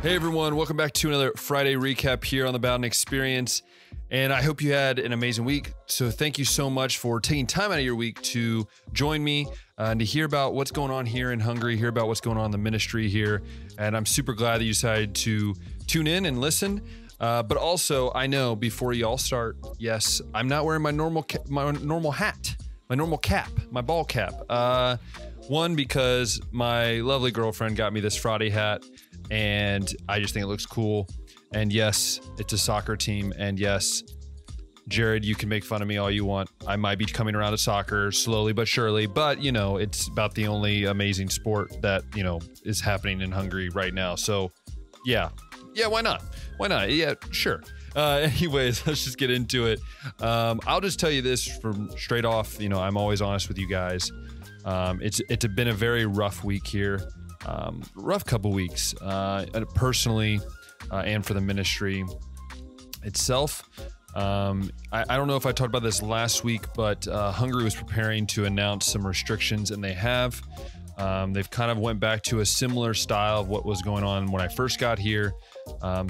Hey everyone, welcome back to another Friday recap here on the Bowden Experience. And I hope you had an amazing week. So thank you so much for taking time out of your week to join me and to hear about what's going on here in Hungary, hear about what's going on in the ministry here. And I'm super glad that you decided to tune in and listen. But also, I know before you all start, yes, I'm not wearing my normal hat, my normal cap, my ball cap. One, because my lovely girlfriend got me this Friday hat, and I just think it looks cool. And yes, it's a soccer team. And yes, Jared, you can make fun of me all you want. I might be coming around to soccer slowly but surely, but you know, it's about the only amazing sport that, you know, is happening in Hungary right now. So yeah, why not? Why not? Yeah, sure. Anyways, let's just get into it. I'll just tell you this from straight off. You know, I'm always honest with you guys. It's been a very rough week here. Rough couple weeks, personally, and for the ministry itself. I don't know if I talked about this last week, but Hungary was preparing to announce some restrictions, and they have. They've kind of went back to a similar style of what was going on when I first got here.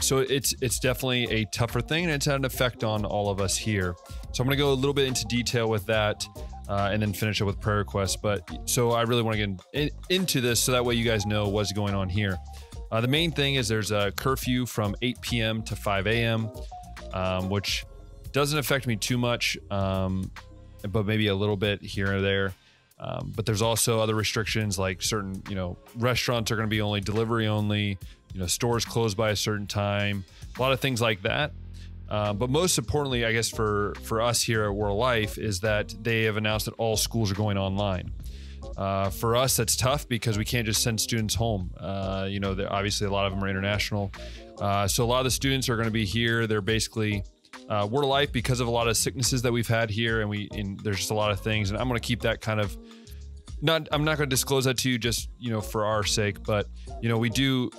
So it's definitely a tougher thing, and it's had an effect on all of us here. So I'm going to go a little bit into detail with that. And then finish up with prayer requests. But so I really want to get into this so that way you guys know what's going on here. The main thing is there's a curfew from 8 p.m. to 5 a.m., which doesn't affect me too much, but maybe a little bit here or there. But there's also other restrictions, like certain, you know, restaurants are going to be only delivery only, you know, stores closed by a certain time, a lot of things like that. But most importantly, I guess for us here at World Life is that they have announced that all schools are going online. For us, that's tough because we can't just send students home. You know, obviously a lot of them are international. So a lot of the students are going to be here. They're basically World Life because of a lot of sicknesses that we've had here, and there's just a lot of things. And I'm going to keep that kind of I'm not going to disclose that to you just, you know, for our sake, but you know, we do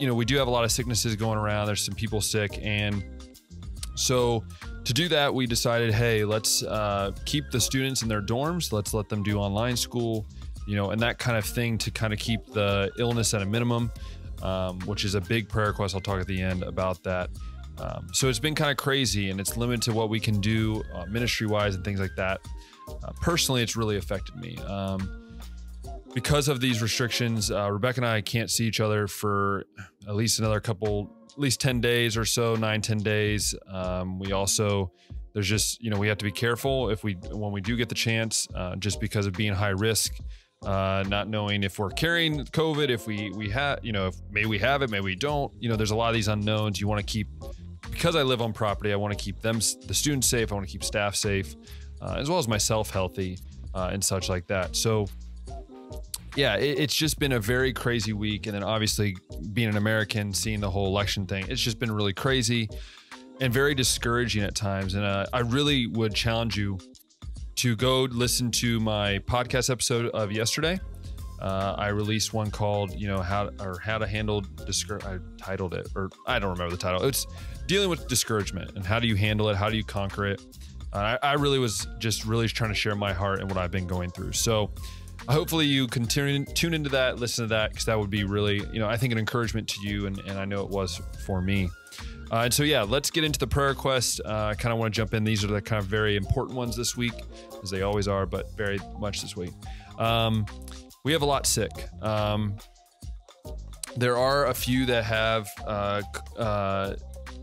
have a lot of sicknesses going around. There's some people sick, and so to do that, we decided, hey, let's keep the students in their dorms. Let's let them do online school, you know, and that kind of thing to kind of keep the illness at a minimum, which is a big prayer request. I'll talk at the end about that. So it's been kind of crazy, and it's limited to what we can do ministry-wise and things like that. Personally, it's really affected me. Because of these restrictions, Rebecca and I can't see each other for at least at least 10 days or so, 9-10 days. We also, there's just, you know, we have to be careful when we do get the chance, just because of being high risk, not knowing if we're carrying COVID, if we have, you know, if maybe we have it, maybe we don't, you know, there's a lot of these unknowns. You want to keep, because I live on property, I want to keep the students safe. I want to keep staff safe, as well as myself healthy, and such like that. So yeah, it's just been a very crazy week. And then obviously being an American, seeing the whole election thing, it's just been really crazy and very discouraging at times. And I really would challenge you to go listen to my podcast episode of yesterday. I released one called, you know, how to handle I titled it, or I don't remember the title. It's dealing with discouragement and how do you handle it? How do you conquer it? I really was just really trying to share my heart and what I've been going through. So hopefully you can tune into that, listen to that, because that would be really, you know, I think an encouragement to you, and I know it was for me. And so, yeah, let's get into the prayer request. I kind of want to jump in. These are the kind of very important ones this week, as they always are, but very much this week. We have a lot sick. There are a few that have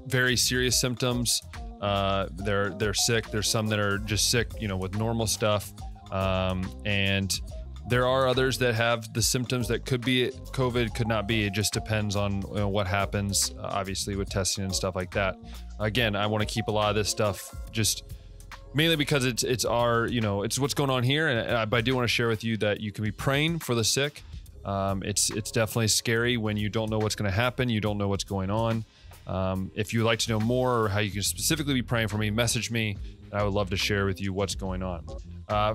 very serious symptoms. They're sick. There's some that are just sick, you know, with normal stuff. And there are others that have the symptoms that could be COVID, could not be. It just depends on, you know, what happens, obviously, with testing and stuff like that. Again, I want to keep a lot of this stuff just mainly because it's our, you know, it's what's going on here. But I do want to share with you that you can be praying for the sick. It's definitely scary when you don't know what's going to happen. You don't know what's going on. If you'd like to know more or how you can specifically be praying for me, message me. I would love to share with you what's going on.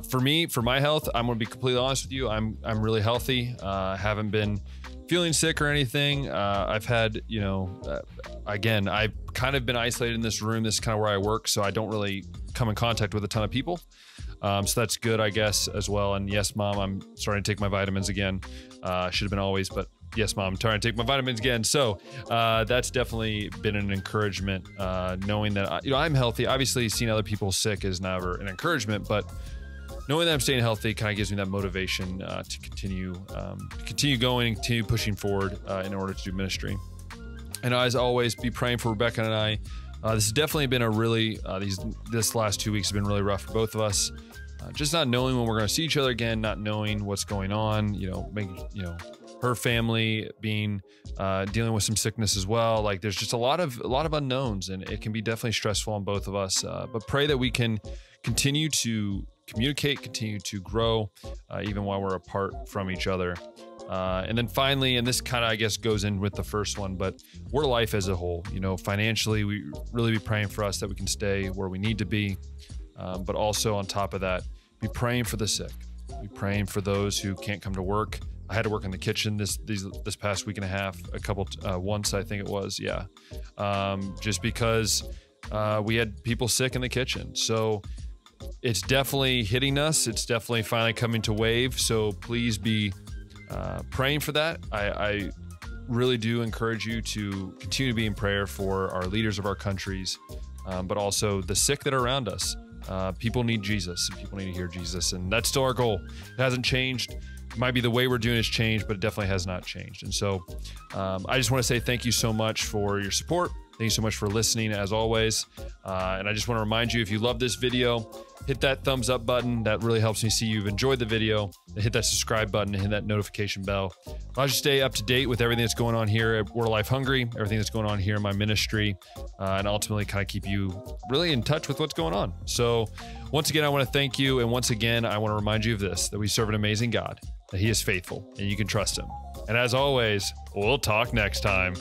For me, for my health, I'm going to be completely honest with you. I'm really healthy. Haven't been feeling sick or anything. I've had, you know, again, I've kind of been isolated in this room. This is kind of where I work, so I don't really come in contact with a ton of people. So that's good, I guess, as well. And yes, Mom, I'm starting to take my vitamins again. Should have been always, but Yes, Mom, I'm trying to take my vitamins again. So that's definitely been an encouragement, knowing that, I'm healthy. Obviously, seeing other people sick is never an encouragement, but knowing that I'm staying healthy kind of gives me that motivation to continue going, continue pushing forward in order to do ministry. And as always, be praying for Rebecca and I. This has definitely been a really, this last 2 weeks have been really rough for both of us. Just not knowing when we're going to see each other again, not knowing what's going on, her family being, dealing with some sickness as well. Like there's just a lot of unknowns, and it can be definitely stressful on both of us. But pray that we can continue to communicate, continue to grow, even while we're apart from each other. And then finally, and this kind of, I guess, goes in with the first one, but we're life as a whole, financially, we really be praying for us that we can stay where we need to be. But also on top of that, be praying for the sick, be praying for those who can't come to work. I had to work in the kitchen this past week and a half, once, I think it was. Yeah. Just because, we had people sick in the kitchen. So it's definitely hitting us. It's definitely finally coming to wave. So please be praying for that. I really do encourage you to continue to be in prayer for our leaders of our countries, but also the sick that are around us. People need Jesus, and people need to hear Jesus, and that's still our goal. It hasn't changed. It might be the way we're doing has changed, but it definitely has not changed. And so I just want to say thank you so much for your support. Thank you so much for listening, as always. And I just want to remind you, if you love this video, hit that thumbs up button. That really helps me see you've enjoyed the video. Hit that subscribe button and hit that notification bell. Allows you to stay up to date with everything that's going on here at Word of Life Hungary, everything that's going on here in my ministry, and ultimately kind of keep you really in touch with what's going on. So once again, I want to thank you. And once again, I want to remind you of this, that we serve an amazing God, that He is faithful and you can trust Him. And as always, we'll talk next time.